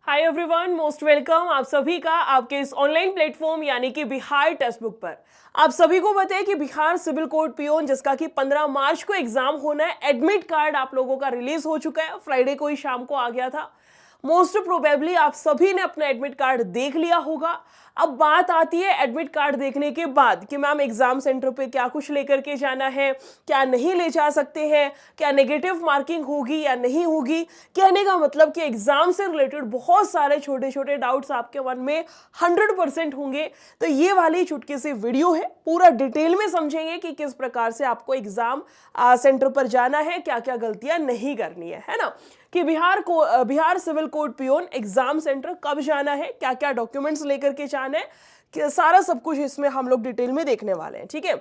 Hi everyone, most welcome आप सभी का आपके इस ऑनलाइन प्लेटफॉर्म यानी कि बिहार टेक्स्ट बुक पर। आप सभी को बताएं कि बिहार सिविल कोर्ट पियोन जिसका कि 15 मार्च को एग्जाम होना है, एडमिट कार्ड आप लोगों का रिलीज हो चुका है। फ्राइडे को ही शाम को आ गया था। मोस्ट प्रोबेबली आप सभी ने अपना एडमिट कार्ड देख लिया होगा। अब बात आती है एडमिट कार्ड देखने के बाद कि मैम एग्जाम सेंटर पे क्या कुछ लेकर के जाना है, क्या नहीं ले जा सकते हैं, क्या नेगेटिव मार्किंग होगी या नहीं होगी। कहने का मतलब कि एग्जाम से रिलेटेड बहुत सारे छोटे छोटे डाउट्स आपके मन में 100% होंगे। तो ये वाली चुटकी सी वीडियो है, पूरा डिटेल में समझेंगे कि किस प्रकार से आपको एग्जाम सेंटर पर जाना है, क्या क्या गलतियां नहीं करनी है ना। कि Bihar civil court peon exam centre कब जाना है, क्या क्या डॉक्यूमेंट्स लेकर के जाना है, कि सारा सब कुछ इसमें हम लोग डिटेल में देखने वाले हैं। ठीक है,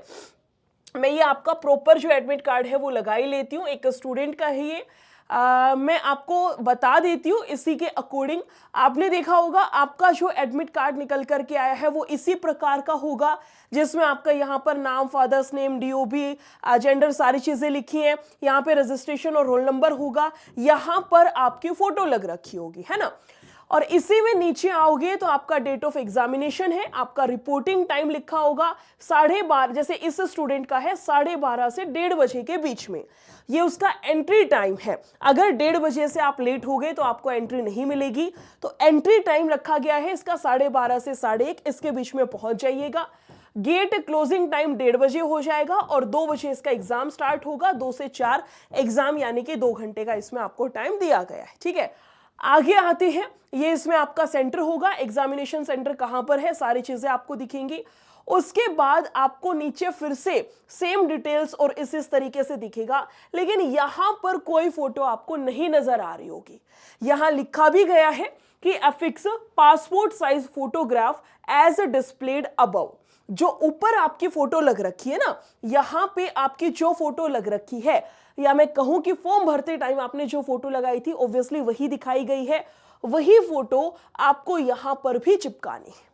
मैं ये आपका प्रॉपर जो एडमिट कार्ड है वो लगा ही लेती हूँ। एक स्टूडेंट का है ये। मैं आपको बता देती हूँ इसी के अकॉर्डिंग। आपने देखा होगा आपका जो एडमिट कार्ड निकल करके आया है वो इसी प्रकार का होगा, जिसमें आपका यहाँ पर नाम, फादर्स नेम, डीओबी, जेंडर, सारी चीजें लिखी हैं। यहाँ पे रजिस्ट्रेशन और रोल नंबर होगा। यहाँ पर आपकी फोटो लग रखी होगी, है ना। और इसी में नीचे आओगे तो आपका डेट ऑफ एग्जामिनेशन है, आपका रिपोर्टिंग टाइम लिखा होगा 12:30, जैसे इस स्टूडेंट का है 12:30 से 1:30 बजे के बीच में। ये उसका एंट्री टाइम है। अगर 1:30 बजे से आप लेट हो गए तो आपको एंट्री नहीं मिलेगी। तो एंट्री टाइम रखा गया है इसका 12:30 से 1:30, इसके बीच में पहुंच जाइएगा। गेट क्लोजिंग टाइम 1:30 बजे हो जाएगा और 2 बजे इसका एग्जाम स्टार्ट होगा। 2 से 4 एग्जाम यानी कि 2 घंटे का इसमें आपको टाइम दिया गया है। ठीक है, आगे आते हैं। ये इसमें आपका सेंटर होगा, एग्जामिनेशन सेंटर कहां पर है, सारी चीजें आपको दिखेंगी। उसके बाद आपको नीचे फिर से सेम डिटेल्स और इस तरीके से दिखेगा, लेकिन यहां पर कोई फोटो आपको नहीं नजर आ रही होगी। यहां लिखा भी गया है कि affix passport size photograph as displayed above. जो ऊपर आपकी फोटो लग रखी है ना, यहां पे आपकी जो फोटो लग रखी है, या मैं कहूं कि फॉर्म भरते टाइम आपने जो फोटो लगाई थी ऑब्वियसली वही दिखाई गई है। वही फोटो आपको यहां पर भी चिपकानी है।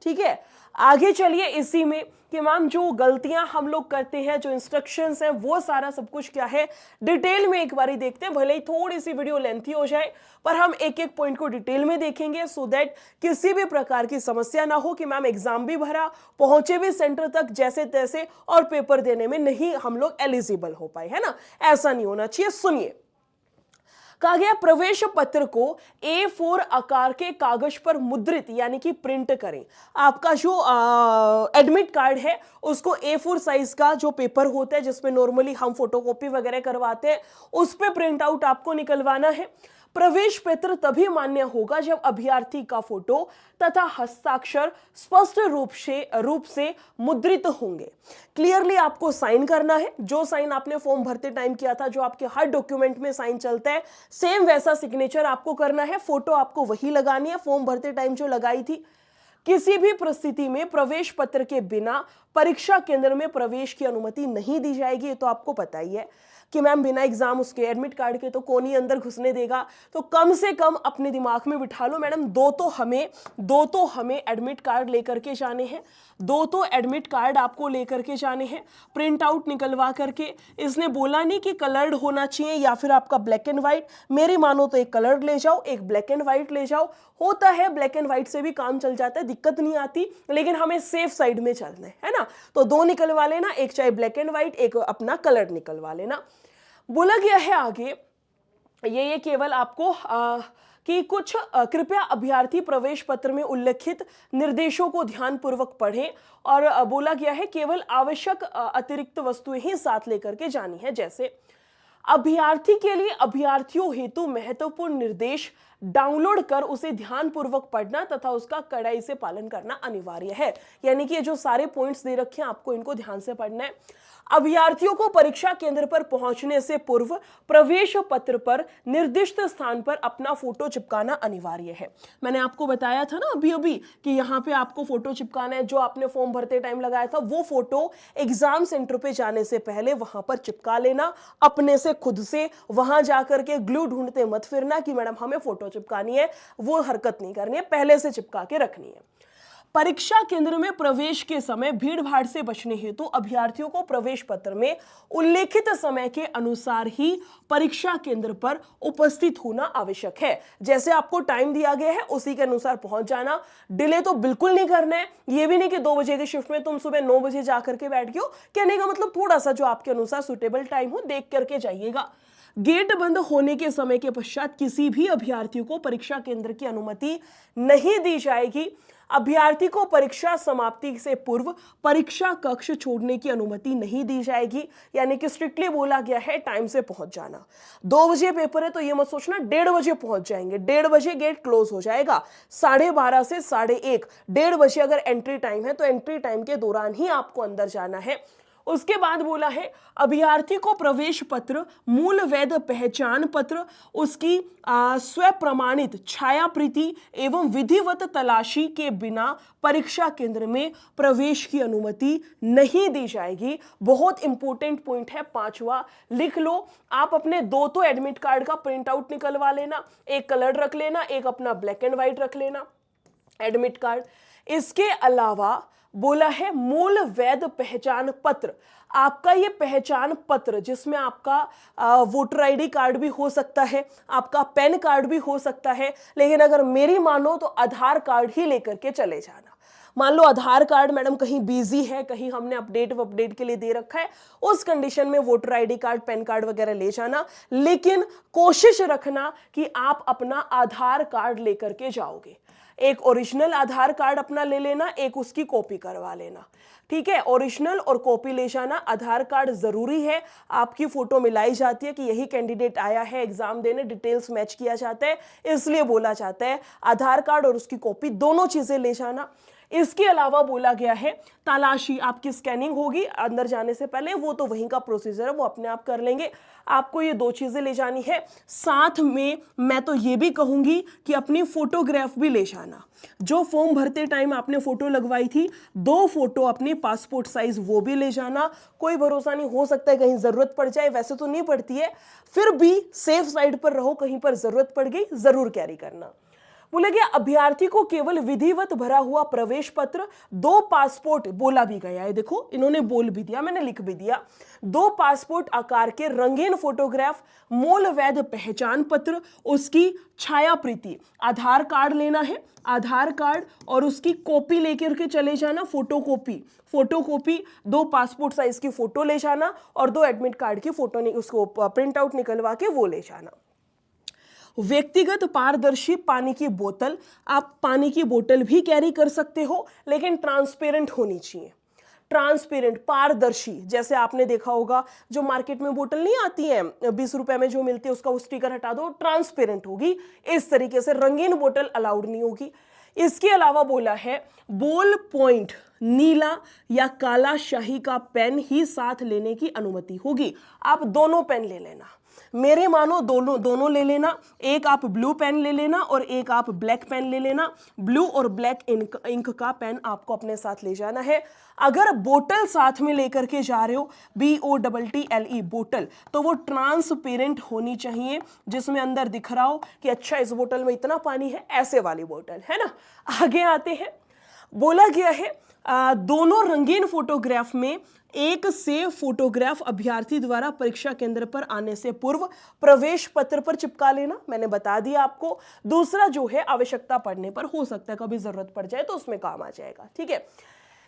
ठीक है, आगे चलिए इसी में कि मैम जो गलतियां हम लोग करते हैं, जो इंस्ट्रक्शंस हैं, वो सारा सब कुछ क्या है डिटेल में एक बारी देखते हैं। भले ही थोड़ी सी वीडियो लेंथी हो जाए, पर हम एक एक पॉइंट को डिटेल में देखेंगे सो दैट किसी भी प्रकार की समस्या ना हो कि मैम एग्जाम भी भरा, पहुंचे भी सेंटर तक जैसे तैसे और पेपर देने में नहीं हम लोग एलिजिबल हो पाए, है ना। ऐसा नहीं होना चाहिए। सुनिए, कहा गया प्रवेश पत्र को A4 आकार के कागज पर मुद्रित यानी कि प्रिंट करें। आपका जो एडमिट कार्ड है उसको A4 साइज का जो पेपर होता है जिसमें नॉर्मली हम फोटोकॉपी वगैरह करवाते हैं, उस पे प्रिंट आउट आपको निकलवाना है। प्रवेश पत्र तभी मान्य होगा जब अभ्यर्थी का फोटो तथा हस्ताक्षर स्पष्ट रूप से मुद्रित होंगे। क्लियरली आपको साइन करना है। जो साइन आपने फॉर्म भरते टाइम किया था, जो आपके हर डॉक्यूमेंट में साइन चलता है, सेम वैसा सिग्नेचर आपको करना है। फोटो आपको वही लगानी है फॉर्म भरते टाइम जो लगाई थी। किसी भी परिस्थिति में प्रवेश पत्र के बिना परीक्षा केंद्र में प्रवेश की अनुमति नहीं दी जाएगी। ये तो आपको पता ही है कि मैम बिना एग्जाम उसके एडमिट कार्ड के तो कौन ही अंदर घुसने देगा। तो कम से कम अपने दिमाग में बिठा लो मैडम, दो तो हमें एडमिट कार्ड लेकर के जाने हैं। 2 तो एडमिट कार्ड आपको लेकर के जाने हैं प्रिंट आउट निकलवा करके। इसने बोला नहीं कि कलर्ड होना चाहिए या फिर आपका ब्लैक एंड व्हाइट। मेरी मानो तो एक कलर्ड ले जाओ, एक ब्लैक एंड व्हाइट ले जाओ। होता है ब्लैक एंड व्हाइट से भी काम चल जाता है, दिक्कत नहीं आती, लेकिन हमें सेफ साइड में चलना है ना। तो 2 निकलवा लेना, एक चाहे ब्लैक एंड व्हाइट, एक अपना कलर्ड निकलवा लेना। बोला गया है आगे ये केवल आपको कि कुछ कृपया अभ्यर्थी प्रवेश पत्र में उल्लिखित निर्देशों को ध्यानपूर्वक पढ़ें। और बोला गया है केवल आवश्यक अतिरिक्त वस्तुएं ही साथ लेकर के जानी है। जैसे अभ्यर्थी के लिए अभ्यर्थियों हेतु महत्वपूर्ण निर्देश डाउनलोड कर उसे ध्यानपूर्वक पढ़ना तथा उसका कड़ाई से पालन करना अनिवार्य है। यानी कि ये जो सारे पॉइंट्स दे रखे हैं आपको इनको ध्यान से पढ़ना है। अभ्यर्थियों को परीक्षा केंद्र पर पहुंचने से पूर्व प्रवेश पत्र पर निर्दिष्ट स्थान पर अपना फोटो चिपकाना अनिवार्य है। मैंने आपको बताया था ना अभी अभी कि यहाँ पे आपको फोटो चिपकाना है। जो आपने फॉर्म भरते टाइम लगाया था वो फोटो एग्जाम सेंटर पे जाने से पहले वहां पर चिपका लेना अपने से, खुद से। वहां जाकर के ग्लू ढूंढते मत फिरना कि मैडम हमें फोटो चिपकानी है, वो हरकत नहीं करनी है, पहले से चिपका के रखनी है। परीक्षा केंद्र में प्रवेश के समय भीड़ भाड़ से बचने हेतु अभ्यर्थियों को प्रवेश पत्र में उल्लेखित समय के अनुसार ही परीक्षा केंद्र पर उपस्थित होना आवश्यक है। जैसे आपको टाइम दिया गया है उसी के अनुसार पहुंच जाना, डिले तो बिल्कुल नहीं करना है। ये भी नहीं कि 2 बजे की शिफ्ट में तुम सुबह 9 बजे जाकर के बैठ गए हो। कहने का मतलब थोड़ा सा जो आपके अनुसार सुटेबल टाइम हो देख करके जाइएगा। गेट बंद होने के समय के पश्चात किसी भी अभ्यर्थी को परीक्षा केंद्र की अनुमति नहीं दी जाएगी। अभ्यर्थी को परीक्षा समाप्ति से पूर्व परीक्षा कक्ष छोड़ने की अनुमति नहीं दी जाएगी। यानी कि स्ट्रिक्टली बोला गया है टाइम से पहुंच जाना। 2 बजे पेपर है तो ये मत सोचना 1:30 बजे पहुंच जाएंगे। 1:30 बजे गेट क्लोज हो जाएगा। 12:30 से 1:30, 1:30 बजे अगर एंट्री टाइम है तो एंट्री टाइम के दौरान ही आपको अंदर जाना है। उसके बाद बोला है अभ्यर्थी को प्रवेश पत्र, मूल वैध पहचान पत्र, उसकी स्व प्रमाणित छायाप्रति एवं विधिवत तलाशी के बिना परीक्षा केंद्र में प्रवेश की अनुमति नहीं दी जाएगी। बहुत इंपॉर्टेंट पॉइंट है 5वां, लिख लो। आप अपने 2 तो एडमिट कार्ड का प्रिंट आउट निकलवा लेना, एक कलर रख लेना, एक अपना ब्लैक एंड व्हाइट रख लेना एडमिट कार्ड। इसके अलावा बोला है मूल वैध पहचान पत्र। आपका ये पहचान पत्र जिसमें आपका वोटर आईडी कार्ड भी हो सकता है, आपका पैन कार्ड भी हो सकता है, लेकिन अगर मेरी मानो तो आधार कार्ड ही लेकर के चले जाना। मान लो आधार कार्ड मैडम कहीं बिजी है, कहीं हमने अपडेट के लिए दे रखा है, उस कंडीशन में voter ID card, pan card वगैरह ले जाना, लेकिन कोशिश रखना कि आप अपना आधार कार्ड लेकर के जाओगे। एक ओरिजिनल आधार कार्ड अपना ले लेना, एक उसकी कॉपी करवा लेना, ठीक है। ओरिजिनल और कॉपी ले जाना। आधार कार्ड जरूरी है, आपकी फोटो मिलाई जाती है कि यही कैंडिडेट आया है एग्जाम देने, डिटेल्स मैच किया जाता है, इसलिए बोला जाता है आधार कार्ड और उसकी कॉपी दोनों चीजें ले जाना। इसके अलावा बोला गया है तलाशी, आपकी स्कैनिंग होगी अंदर जाने से पहले, वो तो वहीं का प्रोसीजर है, वो अपने आप कर लेंगे। आपको ये 2 चीजें ले जानी है। साथ में मैं तो ये भी कहूंगी कि अपनी फोटोग्राफ भी ले जाना। जो फॉर्म भरते टाइम आपने फोटो लगवाई थी, 2 फोटो अपनी पासपोर्ट साइज वो भी ले जाना। कोई भरोसा नहीं, हो सकता है कहीं जरूरत पड़ जाए, वैसे तो नहीं पड़ती है, फिर भी सेफ साइड पर रहो, कहीं पर जरूरत पड़ गई जरूर कैरी करना। बोला गया अभ्यर्थी को केवल विधिवत भरा हुआ प्रवेश पत्र, 2 पासपोर्ट, बोला भी गया है, देखो इन्होंने बोल भी दिया, मैंने लिख भी दिया, 2 पासपोर्ट आकार के रंगीन फोटोग्राफ, मूल वैध पहचान पत्र, उसकी छायाप्रति, आधार कार्ड लेना है, आधार कार्ड और उसकी कॉपी लेकर के चले जाना, फोटोकॉपी 2 पासपोर्ट साइज की फोटो ले जाना और 2 एडमिट कार्ड की फोटो, उसको प्रिंट आउट निकलवा के वो ले जाना। व्यक्तिगत पारदर्शी पानी की बोतल, आप पानी की बोतल भी कैरी कर सकते हो, लेकिन ट्रांसपेरेंट होनी चाहिए। ट्रांसपेरेंट, पारदर्शी, जैसे आपने देखा होगा जो मार्केट में बोतल नहीं आती है 20 रुपए में जो मिलती है, उसका वो स्टिकर हटा दो, ट्रांसपेरेंट होगी। इस तरीके से रंगीन बोतल अलाउड नहीं होगी। इसके अलावा बोला है बॉल पॉइंट, नीला या काला शाही का पेन ही साथ लेने की अनुमति होगी। आप दोनों पेन ले लेना, मेरे मानो दोनों ले लेना। एक आप ब्लू पेन ले लेना और एक आप ब्लैक पेन ले लेना। ब्लू और ब्लैक इंक का पेन आपको अपने साथ ले जाना है। अगर बोतल साथ में लेकर के जा रहे हो, BOTTLE बोतल, तो वो ट्रांसपेरेंट होनी चाहिए, जिसमें अंदर दिख रहा हो कि अच्छा इस बोतल में इतना पानी है, ऐसे वाली बोतल है ना। आगे आते हैं, बोला गया है दोनों रंगीन फोटोग्राफ में एक से फोटोग्राफ अभ्यर्थी द्वारा परीक्षा केंद्र पर आने से पूर्व प्रवेश पत्र पर चिपका लेना, मैंने बता दिया आपको। दूसरा जो है आवश्यकता पड़ने पर, हो सकता है कभी जरूरत पड़ जाए तो उसमें काम आ जाएगा, ठीक है।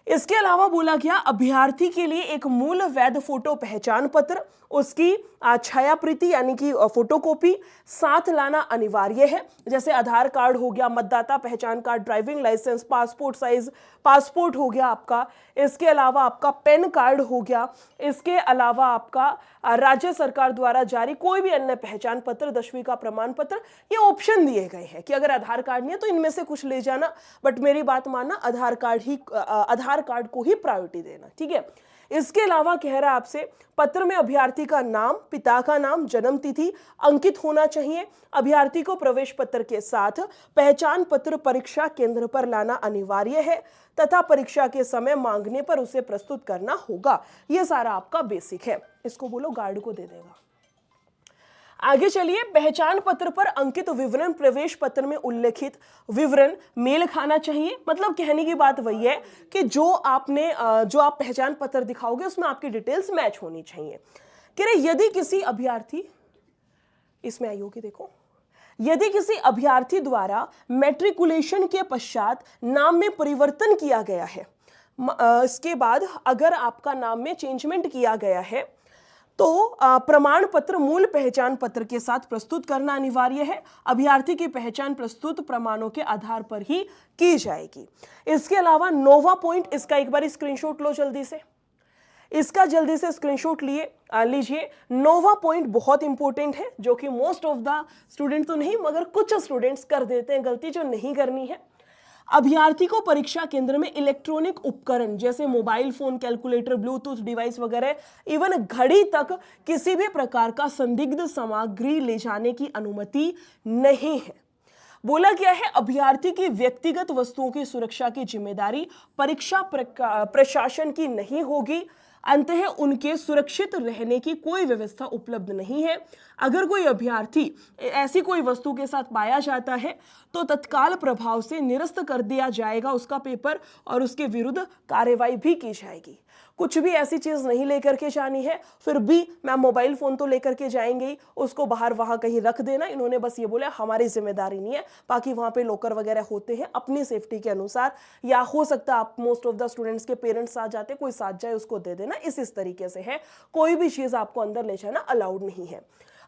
इसके अलावा बोला गया अभ्यर्थी के लिए एक मूल वैध फोटो पहचान पत्र, उसकी छायाप्रति यानी कि फोटोकॉपी साथ लाना अनिवार्य है। जैसे आधार कार्ड हो गया, मतदाता पहचान card, driving licence, passport size passport हो गया आपका। इसके अलावा आपका पैन कार्ड हो गया। इसके अलावा आपका राज्य सरकार द्वारा जारी कोई भी अन्य पहचान पत्र, 10वीं का प्रमाण पत्र, ये ऑप्शन दिए गए हैं कि अगर आधार कार्ड नहीं है तो इनमें से कुछ ले जाना, बट मेरी बात मानना, आधार कार्ड को ही प्रायोरिटी देना, ठीक है। इसके अलावा कह रहा है आपसे पत्र में अभ्यर्थी का नाम, पिता का नाम, जन्म तिथि अंकित होना चाहिए। अभ्यर्थी को प्रवेश पत्र के साथ पहचान पत्र परीक्षा केंद्र पर लाना अनिवार्य है तथा परीक्षा के समय मांगने पर उसे प्रस्तुत करना होगा। यह सारा आपका बेसिक है। इसको बोलो गार्ड को दे देगा। आगे चलिए, पहचान पत्र पर अंकित विवरण प्रवेश पत्र में उल्लेखित विवरण मेल खाना चाहिए। मतलब कहने की बात वही है कि जो आप पहचान पत्र दिखाओगे उसमें आपकी डिटेल्स मैच होनी चाहिए। कह रहे यदि किसी अभ्यर्थी, इसमें आई होगी देखो, यदि किसी अभ्यर्थी द्वारा मैट्रिकुलेशन के पश्चात नाम में परिवर्तन किया गया है, इसके बाद अगर आपका नाम में चेंजमेंट किया गया है, तो प्रमाण पत्र मूल पहचान पत्र के साथ प्रस्तुत करना अनिवार्य है। अभ्यर्थी की पहचान प्रस्तुत प्रमाणों के आधार पर ही की जाएगी। इसके अलावा नोवा पॉइंट, इसका एक बार स्क्रीनशॉट लो जल्दी से, इसका जल्दी से स्क्रीनशॉट लीजिए। नोवा पॉइंट बहुत इंपॉर्टेंट है, जो कि मोस्ट ऑफ द स्टूडेंट तो नहीं मगर कुछ स्टूडेंट्स कर देते हैं गलती, जो नहीं करनी है। अभ्यर्थी को परीक्षा केंद्र में इलेक्ट्रॉनिक उपकरण जैसे mobile phone, calculator, Bluetooth device वगैरह, इवन घड़ी तक किसी भी प्रकार का संदिग्ध सामग्री ले जाने की अनुमति नहीं है। बोला गया है अभ्यर्थी की व्यक्तिगत वस्तुओं की सुरक्षा की जिम्मेदारी परीक्षा प्रशासन की नहीं होगी। अंततः उनके सुरक्षित रहने की कोई व्यवस्था उपलब्ध नहीं है। अगर कोई अभ्यर्थी ऐसी कोई वस्तु के साथ पाया जाता है तो तत्काल प्रभाव से निरस्त कर दिया जाएगा उसका पेपर, और उसके विरुद्ध कार्रवाई भी की जाएगी। कुछ भी ऐसी चीज नहीं लेकर के जानी है। फिर भी मैम मोबाइल फोन तो लेकर के जाएंगे ही, उसको बाहर वहां कहीं रख देना। इन्होंने बस ये बोला हमारी जिम्मेदारी नहीं है, बाकी वहां पे लॉकर वगैरह होते हैं अपनी सेफ्टी के अनुसार, या हो सकता है आप मोस्ट ऑफ द स्टूडेंट्स के पेरेंट्स साथ जाते, कोई साथ जाए उसको दे देना। इस तरीके से है, कोई भी चीज आपको अंदर ले जाना अलाउड नहीं है।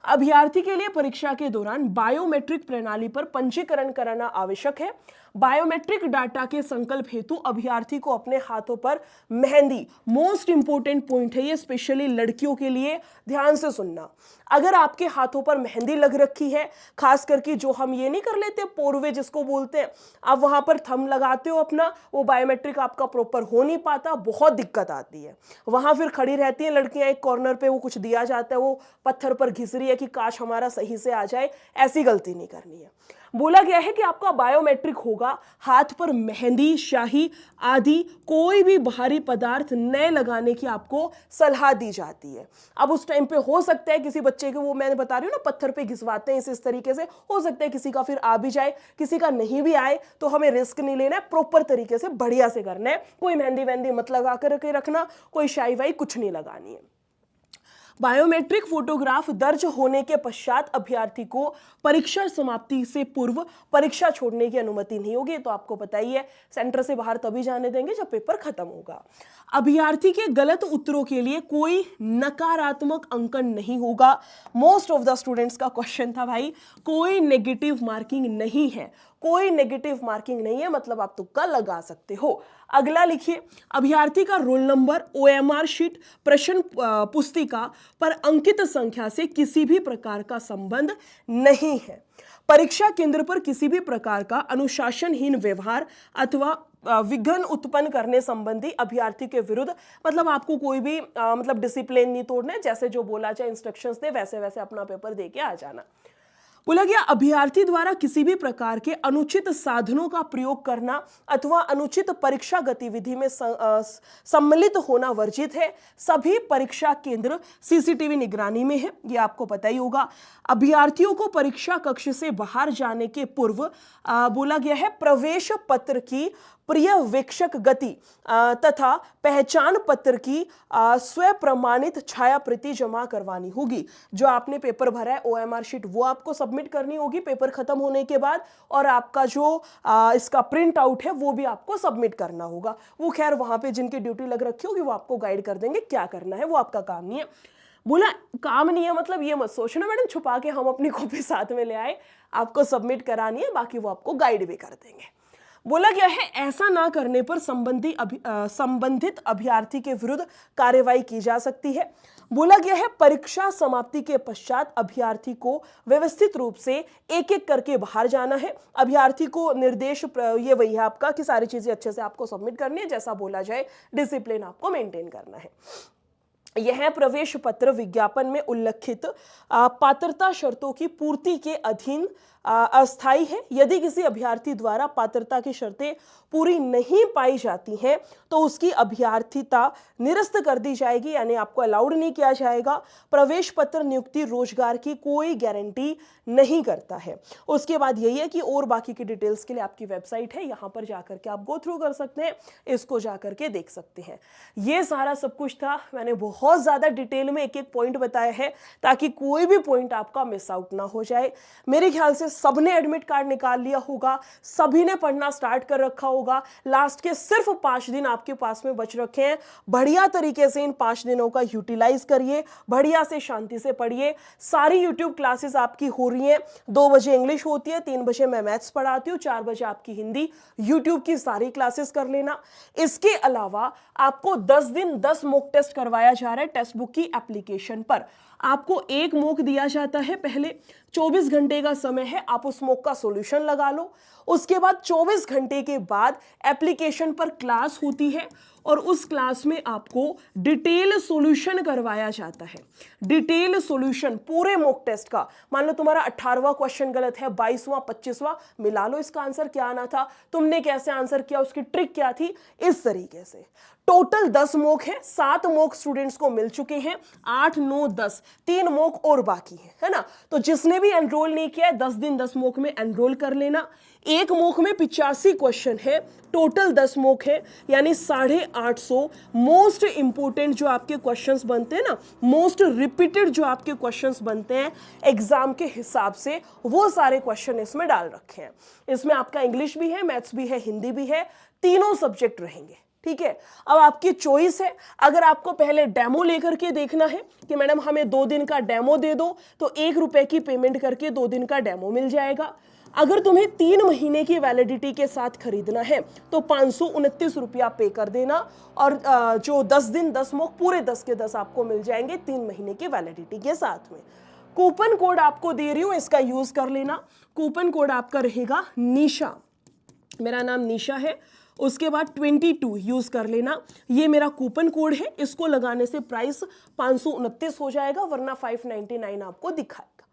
अभ्यर्थी के लिए परीक्षा के दौरान बायोमेट्रिक प्रणाली पर पंजीकरण कराना आवश्यक है। बायोमेट्रिक डाटा के संकल्प हेतु अभ्यर्थी को अपने हाथों पर मेहंदी, मोस्ट इंपोर्टेंट पॉइंट है ये, स्पेशली लड़कियों के लिए, ध्यान से सुनना। अगर आपके हाथों पर मेहंदी लग रखी है, खास करके जो हम ये नहीं कर लेते पोरवे जिसको बोलते हैं, आप वहां पर थंब लगाते हो अपना, वो बायोमेट्रिक आपका प्रॉपर हो नहीं पाता, बहुत दिक्कत आती है। वहां फिर खड़ी रहती हैं लड़कियां एक कॉर्नर पे, वो कुछ दिया जाता है, वो पत्थर पर घिस रही है कि काश हमारा सही से आ जाए। ऐसी गलती नहीं करनी है। बोला गया है कि आपका बायोमेट्रिक होगा, हाथ पर मेहंदी, शाही आदि कोई भी बाहरी पदार्थ न लगाने की आपको सलाह दी जाती है। अब उस टाइम पे हो सकता है किसी बच्चे के, वो मैंने बता रही हूँ ना, पत्थर पे घिसवाते हैं इस तरीके से, हो सकता है किसी का फिर आ भी जाए, किसी का नहीं भी आए, तो हमें रिस्क नहीं लेना है, प्रॉपर तरीके से बढ़िया से करना है। कोई मेहंदी वेहंदी मत लगा करके रखना, कोई शाही वाई कुछ नहीं लगानी है। बायोमेट्रिक फोटोग्राफ दर्ज होने के पश्चात अभ्यर्थी को परीक्षा समाप्ति से पूर्व परीक्षा छोड़ने की अनुमति नहीं होगी। तो आपको पता ही है, सेंटर से बाहर तभी जाने देंगे जब पेपर खत्म होगा। अभ्यर्थी के गलत उत्तरों के लिए कोई नकारात्मक अंकन नहीं होगा। मोस्ट ऑफ द स्टूडेंट्स का क्वेश्चन था भाई, कोई नेगेटिव मार्किंग नहीं है, कोई नेगेटिव मार्किंग नहीं है, मतलब आप तुक्का लगा सकते हो। अगला लिखिए, अभ्यर्थी का रोल नंबर, ओएमआर शीट, प्रश्न पुस्तिका पर अंकित संख्या से किसी भी प्रकार का संबंध नहीं है। परीक्षा केंद्र पर किसी भी प्रकार का अनुशासनहीन व्यवहार अथवा विघ्न उत्पन्न करने संबंधी अभ्यर्थी के विरुद्ध, मतलब आपको कोई भी मतलब डिसिप्लिन नहीं तोड़ना है, जैसे जो बोला जाए इंस्ट्रक्शंस दे वैसे वैसे अपना पेपर दे के आ जाना। बोला गया अभ्यर्थी द्वारा किसी भी प्रकार के अनुचित साधनों का प्रयोग करना अथवा अनुचित परीक्षा गतिविधि में सम्मिलित होना वर्जित है। सभी परीक्षा केंद्र सीसीटीवी निगरानी में है, ये आपको पता ही होगा। अभ्यर्थियों को परीक्षा कक्ष से बाहर जाने के पूर्व बोला गया है प्रवेश पत्र की पर्यवेक्षक गति तथा पहचान पत्र की स्व प्रमाणित छाया प्रति जमा करवानी होगी। जो आपने पेपर भरा है ओएमआर शीट, वो आपको सबमिट करनी होगी पेपर खत्म होने के बाद, और आपका जो इसका प्रिंट आउट है वो भी आपको सबमिट करना होगा। वो खैर वहां पे जिनकी ड्यूटी लग रखी होगी वो आपको गाइड कर देंगे क्या करना है, वो आपका काम नहीं है। बोला काम नहीं है मतलब ये मत सोचना मैडम छुपा के हम अपनी कॉपी साथ में ले आए, आपको सबमिट करानी है, बाकी वो आपको गाइड भी कर देंगे। बोला गया है ऐसा ना करने पर संबंधित अभ्यर्थी के विरुद्ध कार्रवाई की जा सकती है। बोला गया है परीक्षा समाप्ति के पश्चात अभ्यर्थी को व्यवस्थित रूप से एक एक करके बाहर जाना है। अभ्यर्थी को निर्देश ये वही है आपका कि सारी चीजें अच्छे से आपको सबमिट करनी है, जैसा बोला जाए डिसिप्लिन आपको मेंटेन करना है। यह प्रवेश पत्र विज्ञापन में उल्लेखित पात्रता शर्तों की पूर्ति के अधीन अस्थायी है। यदि किसी अभ्यर्थी द्वारा पात्रता की शर्तें पूरी नहीं पाई जाती हैं तो उसकी अभ्यर्थिता निरस्त कर दी जाएगी, यानी आपको अलाउड नहीं किया जाएगा। प्रवेश पत्र नियुक्ति रोजगार की कोई गारंटी नहीं करता है। उसके बाद यही है कि और बाकी की डिटेल्स के लिए आपकी वेबसाइट है, यहां पर जाकर के आप गो थ्रू कर सकते हैं, इसको जाकर के देख सकते हैं। ये सारा सब कुछ था। मैंने बहुत ज्यादा डिटेल में एक एक पॉइंट बताया है ताकि कोई भी पॉइंट आपका मिस आउट ना हो जाए। मेरे ख्याल से सबने एडमिट कार्ड निकाल लिया होगा, सभी ने पढ़ना स्टार्ट कर रखा होगा। लास्ट के सिर्फ 5 दिन आपके पास में बच रखे हैं। बढ़िया तरीके से इन 5 दिनों का यूटिलाइज करिए, बढ़िया से शांति से पढ़िए। सारी यूट्यूब क्लासेस आपकी हो रही हैं। 2 बजे इंग्लिश होती है, 3 बजे मैं मैथ्स पढ़ाती हूँ, 4 बजे आपकी हिंदी। यूट्यूब की सारी क्लासेस कर लेना। इसके अलावा आपको 10 दिन 10 मॉक टेस्ट करवाया जा रहा है टेक्स्ट बुक की एप्लीकेशन पर। आपको एक मॉक दिया जाता है, पहले 24 घंटे का समय है, आप उस मॉक का सॉल्यूशन लगा लो। उसके बाद 24 घंटे के बाद एप्लीकेशन पर क्लास होती है और उस क्लास में आपको डिटेल सॉल्यूशन करवाया जाता है। डिटेल सॉल्यूशन पूरे मॉक टेस्ट का। मान लो तुम्हारा 18वां क्वेश्चन गलत है, 22वां 25वां मिला लो, इसका आंसर क्या आना था, तुमने कैसे आंसर किया, उसकी ट्रिक क्या थी, इस तरीके से। टोटल 10 मॉक है, 7 मॉक स्टूडेंट्स को मिल चुके हैं, 8 9 10, 3 मॉक और बाकी है ना। तो जिसने भी एनरोल नहीं किया है 10 दिन 10 मॉक में एनरोल कर लेना। एक मॉक में 85 क्वेश्चन है, टोटल 10 मॉक है, यानी 850 मोस्ट इंपोर्टेंट जो आपके क्वेश्चंस बनते हैं ना, मोस्ट रिपीटेड जो आपके क्वेश्चंस बनते हैं एग्जाम के हिसाब से, वो सारे क्वेश्चन इसमें डाल रखे हैं। इसमें आपका इंग्लिश भी है, मैथ्स भी है, हिंदी भी है, तीनों सब्जेक्ट रहेंगे। ठीक है, अब आपकी चॉइस है। अगर आपको पहले डेमो लेकर के देखना है कि मैडम हमें 2 दिन का डेमो दे दो, तो 1 रुपए की पेमेंट करके 2 दिन का डेमो मिल जाएगा। अगर तुम्हें 3 महीने की वैलिडिटी के साथ खरीदना है तो 529 रुपया पे कर देना और जो 10 दिन 10 मॉक पूरे 10 के 10 आपको मिल जाएंगे 3 महीने की वैलिडिटी के साथ में। कूपन कोड आपको दे रही हूं, इसका यूज कर लेना। कूपन कोड आपका रहेगा निशा, मेरा नाम निशा है, उसके बाद 22 यूज कर लेना। ये मेरा कूपन कोड है, इसको लगाने से प्राइस 529 हो जाएगा, वरना 599 आपको दिखाएगा।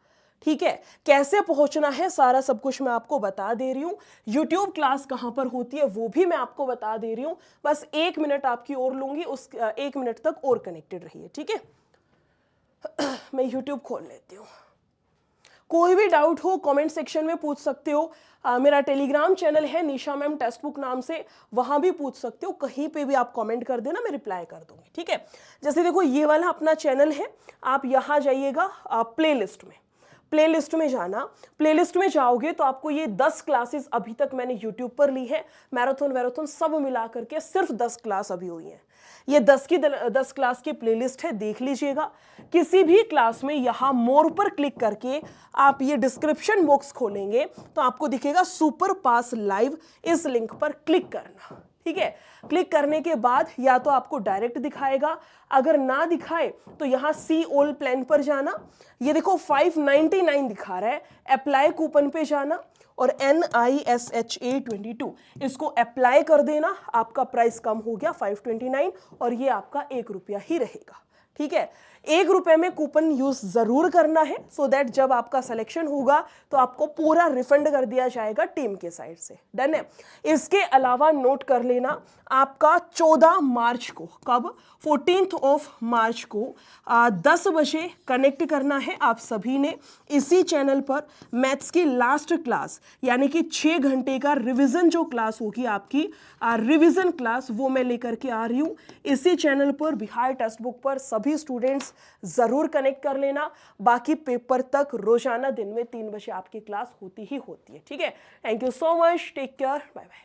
ठीक है, कैसे पहुंचना है सारा सब कुछ मैं आपको बता दे रही हूं। यूट्यूब क्लास कहां पर होती है वो भी मैं आपको बता दे रही हूं। बस 1 मिनट आपकी और लूंगी, उस 1 मिनट तक और कनेक्टेड रहिए। ठीक है, मैं यूट्यूब खोल लेती हूँ। कोई भी डाउट हो कमेंट सेक्शन में पूछ सकते हो। मेरा टेलीग्राम चैनल है निशा मैम टेक्स्ट बुक नाम से, वहां भी पूछ सकते हो, कहीं पे भी आप कमेंट कर देना, मैं रिप्लाई कर दूंगी। ठीक है, जैसे देखो ये वाला अपना चैनल है, आप यहां जाइएगा प्लेलिस्ट में, प्लेलिस्ट में जाना। प्लेलिस्ट में जाओगे तो आपको ये 10 क्लासेस अभी तक मैंने यूट्यूब पर ली है, मैराथन वैराथन सब मिला करके सिर्फ 10 क्लास अभी हुई हैं। ये 10 की 10 क्लास की प्लेलिस्ट है, देख लीजिएगा। किसी भी क्लास में यहाँ मोर पर क्लिक करके आप ये डिस्क्रिप्शन बॉक्स खोलेंगे तो आपको दिखेगा सुपर पास लाइव, इस लिंक पर क्लिक करना। ठीक है, क्लिक करने के बाद या तो आपको डायरेक्ट दिखाएगा, अगर ना दिखाए तो यहाँ सी ऑल प्लान पर जाना। ये देखो 599 दिखा रहा है, अप्लाई कूपन पे जाना और NISHA 22 इसको अप्लाई कर देना। आपका प्राइस कम हो गया 529 और ये आपका 1 रुपया ही रहेगा। ठीक है, 1 रुपए में कूपन यूज जरूर करना है, सो दैट जब आपका सिलेक्शन होगा तो आपको पूरा रिफंड कर दिया जाएगा टीम के साइड से। डन है। इसके अलावा नोट कर लेना, आपका 14 मार्च को, कब, 14 मार्च को 10 बजे कनेक्ट करना है आप सभी ने इसी चैनल पर। मैथ्स की लास्ट क्लास यानी कि 6 घंटे का रिवीजन जो क्लास होगी आपकी, रिवीजन क्लास वो मैं लेकर के आ रही हूँ इसी चैनल पर। बिहार टेक्स्ट बुक पर सभी स्टूडेंट्स जरूर कनेक्ट कर लेना। बाकी पेपर तक रोजाना दिन में 3 बजे आपकी क्लास होती ही होती है। ठीक है, thank you so much, take care, bye bye.